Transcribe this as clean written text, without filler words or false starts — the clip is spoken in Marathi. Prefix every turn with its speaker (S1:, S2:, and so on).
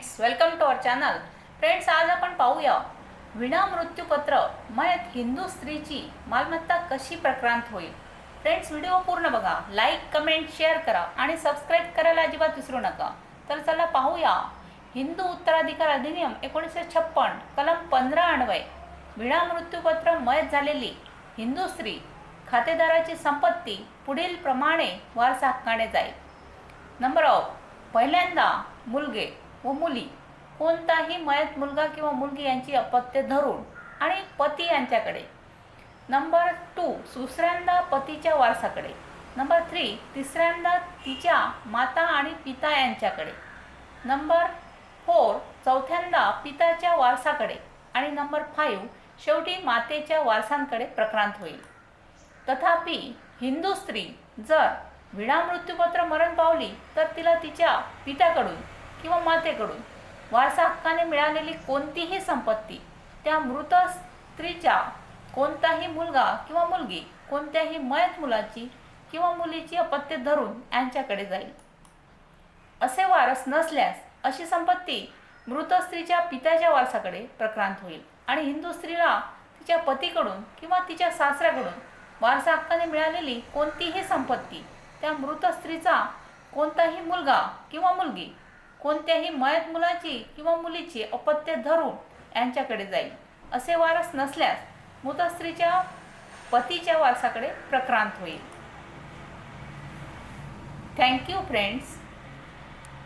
S1: Friends, welcome to our channel. Friends, आज आपण पाहूया विना मृत्यूपत्र मयत हिंदू स्त्रीची मालमत्ता कशी प्रक्रांत होईल. फ्रेंड्स, व्हिडिओ पूर्ण बघा, लाईक, कमेंट, शेअर करा आणि सबस्क्राईब करायला अजिबात विसरू नका. तर चला पाहूया. हिंदू उत्तराधिकार अधिनियम 1956 कलम 15 अन्वये विना मृत्यूपत्र मयत झालेली हिंदू स्त्री खातेदाराची संपत्ती पुढील प्रमाणे वारसा हक्काने जाईल. नंबर ऑफ, पहिल्यांदा मुलगे व मुली, कोणताही मयत मुलगा किंवा मुलगी यांची अपत्य धरून आणि पती यांच्याकडे. नंबर 2, दुसऱ्यांदा पतीच्या वारसाकडे. नंबर 3, तिसऱ्यांदा तिच्या माता आणि पिता यांच्याकडे. नंबर 4, चौथ्यांदा पिताच्या वारसाकडे. आणि नंबर 5, शेवटी मातेच्या वारसांकडे प्रक्रांत होईल. तथापि हिंदू स्त्री जर विना मृत्यूपत्र मरण पावली तर तिला तिच्या पित्याकडून किंवा मातेकडून वारसा हक्काने मिळालेली कोणतीही संपत्ती त्या मृत स्त्रीच्या कोणताही मुलगा किंवा मुलगी कोणत्याही मयत मुलाची किंवा मुलीची अपत्य धरून यांच्याकडे जाईल. असे वारस नसल्यास अशी संपत्ती मृत स्त्रीच्या पित्याच्या वारसाकडे प्रक्रांत होईल आणि हिंदू स्त्रीला तिच्या पतीकडून किंवा तिच्या सासऱ्याकडून वारसा हक्काने मिळालेली कोणतीही संपत्ती त्या मृत स्त्रीचा कोणताही मुलगा किंवा मुलगी कोणत्याही मयत मुलाची किंवा मुलीची अपत्य धरून यांच्याकडे जाईल. असे वारस नसल्यास मृत स्त्रीच्या पतीच्या वारसाकडे प्रक्रांत होईल. Thank you friends.